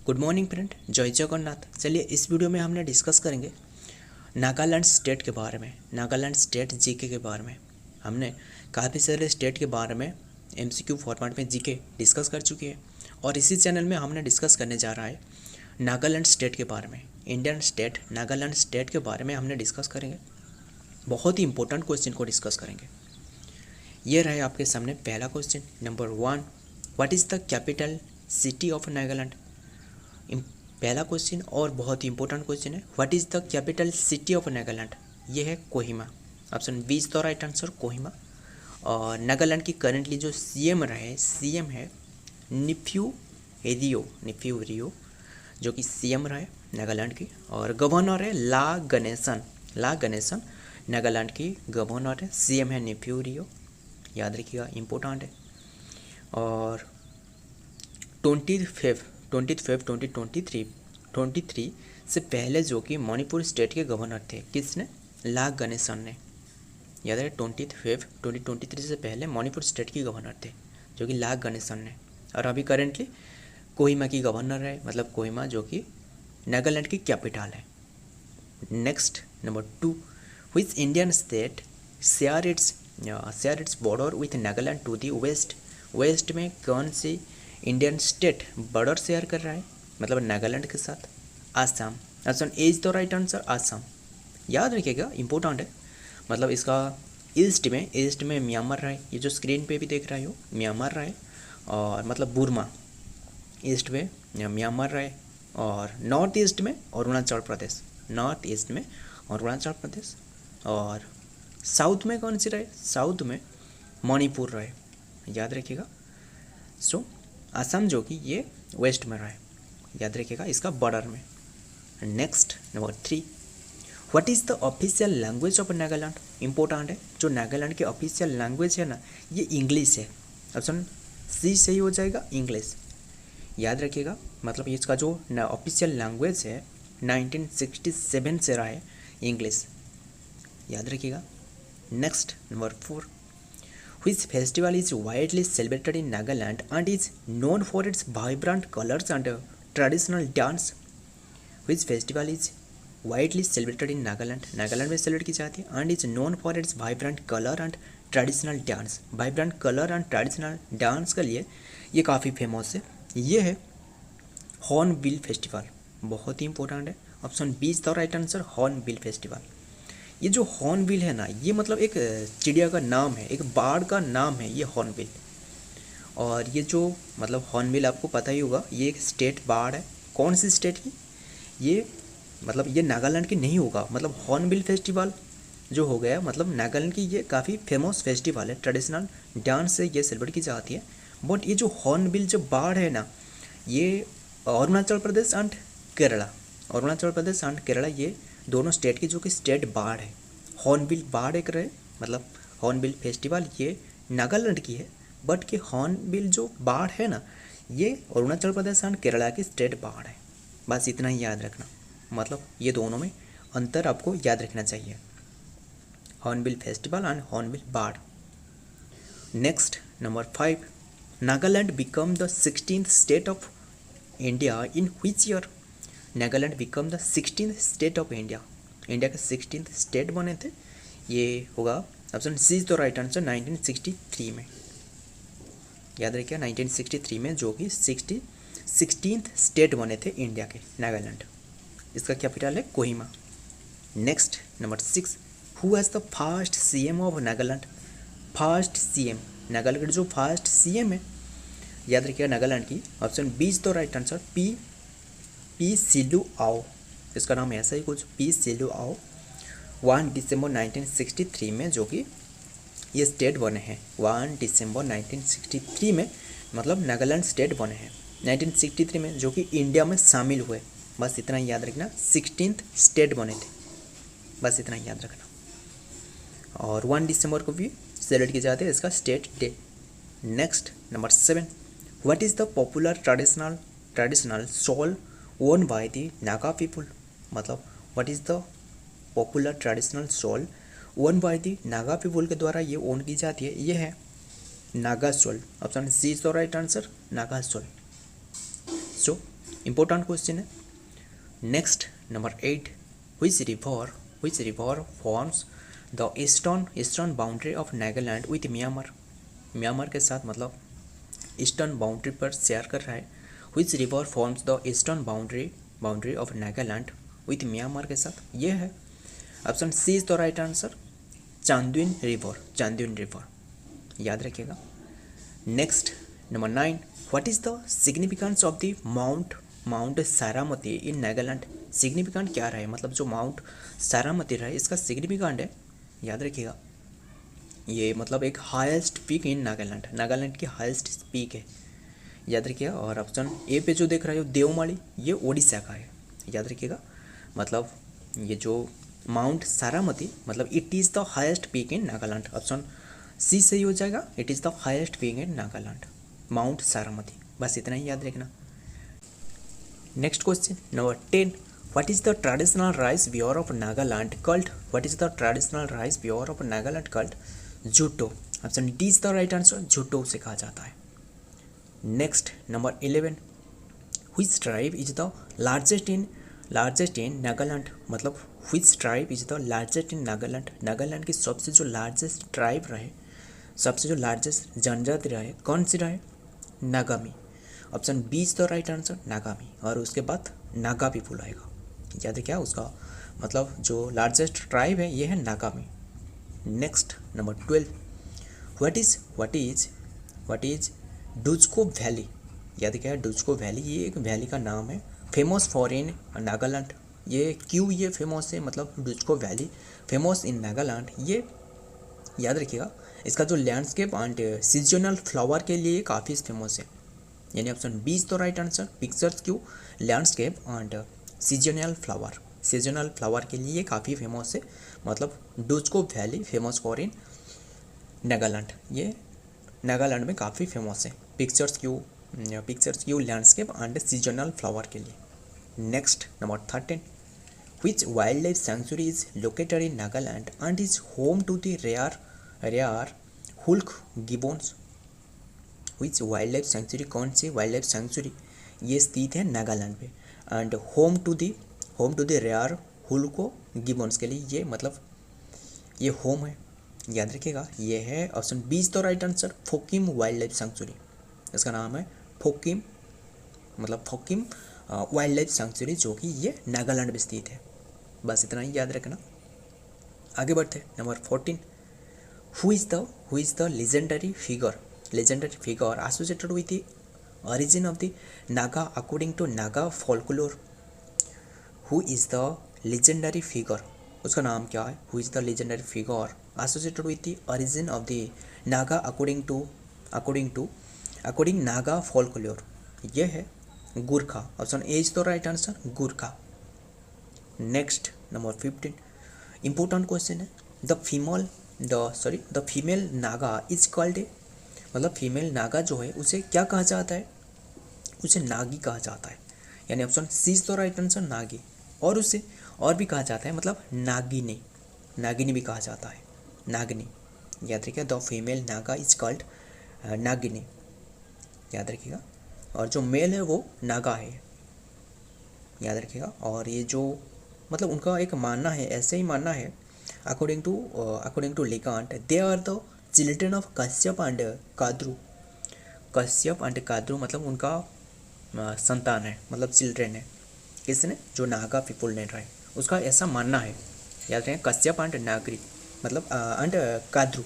Good morning friend, जय जगन्नाथ। चलिए इस वीडियो में हमने डिस्कस करेंगे नागालैंड स्टेट के बारे में। नागालैंड स्टेट जीके के बारे में हमने काफ़ी सारे स्टेट के बारे में एमसीक्यू फॉर्मेट में जीके डिस्कस कर चुके हैं और इसी चैनल में हमने डिस्कस करने जा रहा है नागालैंड स्टेट के बारे में। इंडियन स्टेट नागालैंड स्टेट के बारे में हमने डिस्कस करेंगे। बहुत ही इंपॉर्टेंट क्वेश्चन को डिस्कस करेंगे। ये रहे आपके सामने पहला question number 1, what is the capital city of Nagaland. पहला क्वेश्चन और बहुत ही इंपॉर्टेंट क्वेश्चन है, what is the capital city of Nagaland. ये है Kohima. Option B is the right answer, Kohima. और नागालैंड की करेंटली जो सीएम है निफ्यू रियो जो कि सीएम रहे नागालैंड की, और गवर्नर है ला गणेशन नागालैंड की गवर्नर है। सीएम है निफ्यू रियो, याद रखिएगा, इम्पोर्टेंट है। और 20 फेब 2023 से पहले जो कि मणिपुर स्टेट के गवर्नर थे, किसने? ला गणेशन ने। याद है 20 फेब 2023 से पहले मणिपुर स्टेट की गवर्नर थे जो कि ला गणेशन ने। और अभी करेंटली कोहिमा की गवर्नर है, मतलब कोहिमा जो कि नागालैंड की कैपिटल है। Next number 2, which Indian state share its border with Nagaland to the west. West में कौन सी इंडियन स्टेट बॉर्डर शेयर कर रहा है, मतलब नागालैंड के साथ? Assam. Option A is the right answer, Assam. याद रखिएगा, इंपॉर्टेंट है। मतलब इसका ईस्ट में म्यांमार रहा है, ये जो स्क्रीन पे भी देख रहे हो म्यांमार रहा है, और मतलब बुर्मा। ईस्ट में म्यांमार रहा है, और नॉर्थ ईस्ट में अरुणाचल प्रदेश, और साउथ में कौन सी रहे? साउथ में मणिपुर रहे, याद रखिएगा। सो असम जो कि ये वेस्ट में रहा है, याद रखिएगा, इसका बॉर्डर में। Next number 3, what is the official language of Nagaland. Important है, जो नागालैंड की ऑफिशियल लैंग्वेज है ना, ये इंग्लिश है। ऑप्शन सी सही हो जाएगा, इंग्लिश। याद रखिएगा, मतलब इसका जो ऑफिशियल लैंग्वेज है 1967 से रहा है, इंग्लिश, याद रखिएगा। Next number 4, which festival is widely celebrated in Nagaland and is known for its vibrant colors and traditional dance. Which festival is widely celebrated in Nagaland? Nagaland में सेलिब्रेट की जाती है, and is known for its vibrant color and traditional dance. vibrant color and traditional dance के लिए ये काफ़ी famous है। ये है हॉर्नबिल फेस्टिवल, बहुत ही इंपॉर्टेंट है। Option B is the right answer, hornbill festival. ये जो हॉर्नबिल है ना, ये मतलब एक चिड़िया का नाम है, एक बर्ड का नाम है ये हॉर्नबिल। और ये जो मतलब हॉर्नबिल आपको पता ही होगा, ये एक स्टेट बर्ड है। कौन सी स्टेट की? ये मतलब ये नागालैंड की नहीं होगा। मतलब हॉर्नबिल फेस्टिवल जो हो गया, मतलब नागालैंड की ये काफ़ी फेमस फेस्टिवल है, ट्रेडिशनल डांस से ये सेलिब्रेट की जाती है। बट ये जो हॉर्नबिल जो बर्ड है ना, ये अरुणाचल प्रदेश एंड केरला ये दोनों स्टेट की जो कि स्टेट बर्ड है। हॉर्नबिल बर्ड एक रहे, मतलब हॉर्नबिल फेस्टिवल ये नागालैंड की है, बट कि हॉर्नबिल जो बर्ड है ना, ये अरुणाचल प्रदेश एंड केरला की स्टेट बर्ड है। बस इतना ही याद रखना, मतलब ये दोनों में अंतर आपको याद रखना चाहिए, hornbill festival and hornbill bird. Next number 5, Nagaland become the 16th state of India in which year. Nagaland become the 16th state of India के 16th स्टेट बने थे, ये होगा option C is the right answer, 1963 में। याद रखिए 1963 में जो कि 16th स्टेट बने थे इंडिया के, नागालैंड। इसका कैपिटल है Kohima. Next number 6, who has the first CM of Nagaland. First CM, Nagaland का जो फर्स्ट सीएम है, याद रखिएगा नागालैंड की। Option B is the right answer, P Shilu Ao, इसका नाम ऐसा ही कुछ, पी सिलू आओ। 1 दिसंबर 1963 में जो कि ये स्टेट बने हैं, 1 दिसंबर 1963 में मतलब नागालैंड स्टेट बने हैं। 1963 में जो कि इंडिया में शामिल हुए, बस इतना ही याद रखना। 16th स्टेट बने थे, बस इतना ही याद रखना। और 1 दिसंबर को भी सेलिब्रेट किया जाता है इसका state day. Next number 7, what is the popular traditional shawl worn by the Naga people. मतलब what is the popular traditional shawl worn by the Naga people के द्वारा ये ओन की जाती है, ये है Naga shawl. Option C is the right answer, Naga shawl. So important question है। Next number 8, which river forms the eastern boundary of Nagaland with Myanmar. Myanmar के साथ मतलब ईस्टर्न बाउंड्री पर शेयर कर रहा है। Which river forms the eastern boundary of Nagaland with Myanmar के साथ, ये है option C is the right answer, Chindwin river, याद रखिएगा। Next number 9, what is the significance of the mount Saramati in Nagaland. Significant क्या रहा है, मतलब जो माउंट सारामती रहा है इसका सिग्निफिकेंट है, याद रखिएगा। ये मतलब एक हाईएस्ट पीक इन नागालैंड की हाईएस्ट पीक है, याद रखिएगा। और ऑप्शन ए पे जो देख रहे हो देवमाली, ये ओडिशा का है, याद रखिएगा। मतलब ये जो माउंट सारामती मतलब it is the highest peak in Nagaland, option C सही हो जाएगा। It is the highest peak in Nagaland, mount Saramati, बस इतना ही याद रखना। Next question number 10, what is the traditional rice ware of Nagaland called. What is the traditional rice ware of Nagaland called, Zutho, option D is the right answer, Zutho से कहा जाता है। Next number 11, which tribe is the largest in Nagaland, मतलब which tribe is the largest in Nagaland. Nagaland की सबसे जो largest tribe रहे, सबसे जो लार्जेस्ट जनजाति रहे, कौन सी रहे, Nagami, option B is the right answer, Nagami. और उसके बाद नागा पीपुल आएगा, याद है क्या उसका मतलब जो लार्जेस्ट ट्राइब है ये है Nagami. Next number 12, what is Dzukou valley, याद क्या है डुजको वैली, ये एक वैली का नाम है, फेमस फॉर इन नागालैंड। ये क्यों ये फेमस है, मतलब Dzukou valley famous in Nagaland, ये याद रखिएगा। इसका जो लैंडस्केप एंड सीजनल फ्लावर के लिए काफ़ी फेमस है, यानी option B is the right answer, picturesque, landscape and seasonal flower के लिए काफ़ी फेमस है, मतलब Dzukou valley famous for in Nagaland, ये नागालैंड में काफ़ी फेमस है picturesque landscape and seasonal flower के लिए। Next number 13, which wildlife sanctuary is located in Nagaland and is home to the rare hoolock gibbons. Which wildlife sanctuary, कौन सी wild life sanctuary ये स्थित है नागालैंड पे, and home to the rare hoolock gibbons के लिए, ये मतलब ये होम है, याद रखिएगा। ये है option B is the right answer, Fakim wildlife sanctuary, इसका नाम है फोकिम वाइल्ड लाइफ सेंचुरी, जो कि ये नागालैंड में स्थित है, बस इतना ही याद रखना। आगे बढ़ते number 14, who is the legendary figure associated with the origin of the Naga according to Naga folklore। Who is the legendary figure, उसका नाम क्या है, Who is the legendary figure associated with the origin of the Naga according Naga folklore, ये है Gurkha, option A is the right answer, Gurkha. Next number 15, important question है, the female Naga is called, मतलब female Naga जो है उसे क्या कहा जाता है, उसे नागी कहा जाता है, यानी option C is the right answer, नागी। और उसे और भी कहा जाता है, मतलब नागिनी भी कहा जाता है, नागिनी, याद रखिएगा। The female Naga is called Nagini, याद रखिएगा। और जो मेल है वो नागा है, याद रखिएगा। और ये जो मतलब उनका एक मानना है, ऐसे ही मानना है, according to legend, they are the children of Kashyap and Kadru, मतलब उनका संतान है, मतलब चिल्ड्रन है, किसने, जो नागा पीपुल ने रहा है उसका ऐसा मानना है, याद रखें, कश्यप एंड नागरी मतलब एंड काद्रू।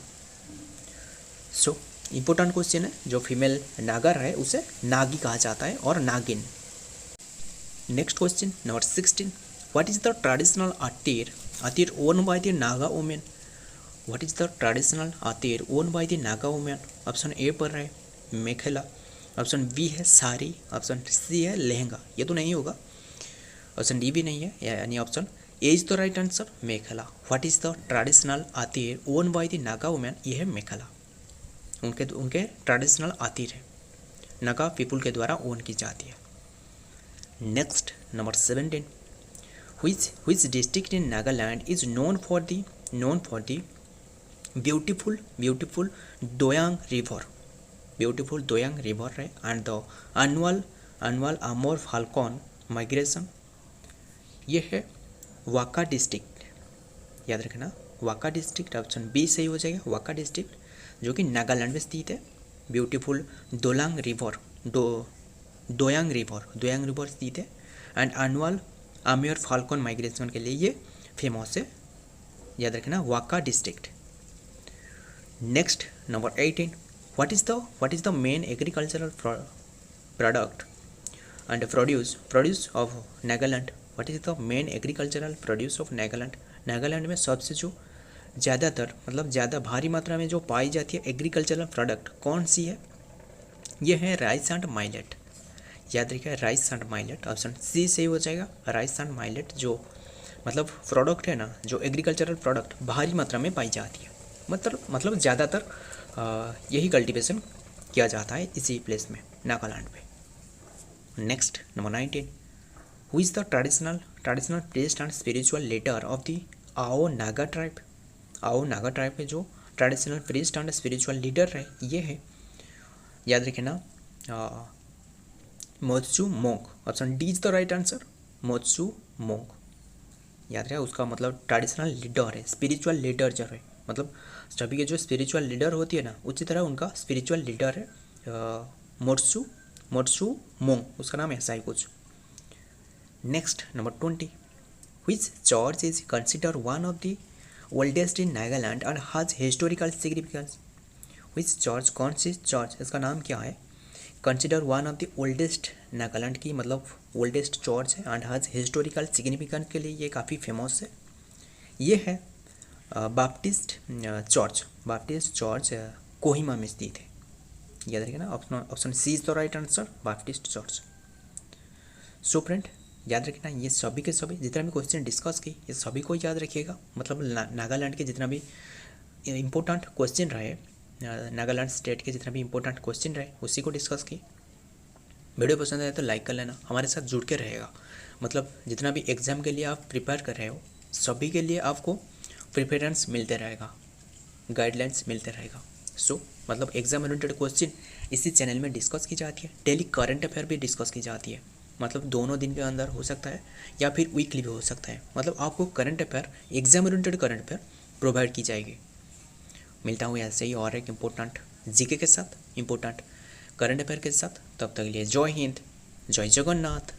सो इम्पोर्टेंट क्वेश्चन है, जो फीमेल नागा रहा है उसे नागी कहा जाता है और नागिन। Next question number 16, what is the traditional attire worn by the Naga women. What is the traditional attire worn by the Naga women, option A पर है मेखेला, ऑप्शन बी है साड़ी, ऑप्शन सी है लहंगा, ये तो नहीं होगा, ऑप्शन डी भी नहीं है, यानी option A is the right answer, mekhela. What is the traditional attire worn by the Naga women, ये है मेखेला, उनके ट्रेडिशनल अतीर है, नागा पीपुल के द्वारा ओन की जाती है। Next number 17, which district in Nagaland is known for the beautiful Doyang river है, and the annual Amur falcon migration, ये है वाका डिस्ट्रिक्ट, याद रखना वाका डिस्ट्रिक्ट, ऑप्शन बी सही हो जाएगा। वाका डिस्ट्रिक्ट जो कि नागालैंड में स्थित है। Beautiful Doyang river, Doyang river स्थित है। And annual Amur falcon migration के लिए ये फेमस है, याद रखना वाका district. Next number 18, what is the main agricultural product and produce of Nagaland. What is the main agricultural produce of Nagaland. Nagaland में सबसे जो ज़्यादातर मतलब ज़्यादा भारी मात्रा में जो पाई जाती है एग्रीकल्चरल प्रोडक्ट कौन सी है, ये है राइस एंड माइलेट, याद रखिए राइस एंड माइलेट, ऑप्शन सी सही हो जाएगा। राइस एंड माइलेट जो मतलब प्रोडक्ट है ना, जो एग्रीकल्चरल प्रोडक्ट भारी मात्रा में पाई जाती है, मतलब ज़्यादातर यही कल्टीवेशन किया जाता है इसी प्लेस में, नागालैंड में। Next number 19, who is the traditional priest and spiritual leader of the Ao Naga tribe. Ao Naga tribe के जो traditional priest and spiritual leader है ये है, याद रखना Moatsu Mong, option D is the right answer. Moatsu Mong, याद रहे उसका मतलब ट्रेडिशनल लीडर है, स्पिरिचुअल लीडर जो है, मतलब सभी के जो स्पिरिचुअल लीडर होती है ना उसी तरह उनका स्पिरिचुअल लीडर है मोत्सू मोंग, उसका नाम ऐसा ही कुछ। Next number 20, which church is consider one of the oldest in Nagaland and has historical significance. Which church, कौन सी चर्च, इसका नाम क्या है, consider one of the oldest, Nagaland की मतलब ओल्डेस्ट चर्च है एंड हैज हिस्टोरिकल सिग्निफिकेंस के लिए ये काफ़ी फेमस है। ये है बाप्टिस्ट चर्च कोहिमा में स्थित है, याद रखिए ना, option C is the right answer, baptist church. So friend याद रखना ये सभी के सभी जितना भी क्वेश्चन डिस्कस की ये सभी को याद रखिएगा, मतलब नागालैंड के जितना भी इम्पोर्टेंट क्वेश्चन रहे, नागालैंड स्टेट के जितना भी इम्पोर्टेंट क्वेश्चन रहे उसी को डिस्कस की। वीडियो पसंद आए तो लाइक कर लेना, हमारे साथ जुड़ के रहेगा, मतलब जितना भी एग्ज़ाम के लिए आप प्रिपेयर कर रहे हो सभी के लिए आपको प्रिफरेंस मिलते रहेगा, गाइडलाइंस मिलते रहेगा। सो मतलब एग्जाम ओरिएंटेड क्वेश्चन इसी चैनल में डिस्कस की जाती है, डेली करंट अफेयर भी डिस्कस की जाती है, मतलब दोनों दिन के अंदर हो सकता है या फिर वीकली भी हो सकता है, मतलब आपको current affair exam oriented current affair provide की जाएगी। मिलता हूँ ऐसे ही और एक इम्पोर्टेंट जीके के साथ, इम्पोर्टेंट करंट अफेयर के साथ, तब तक के लिए जय हिंद, जय जगन्नाथ।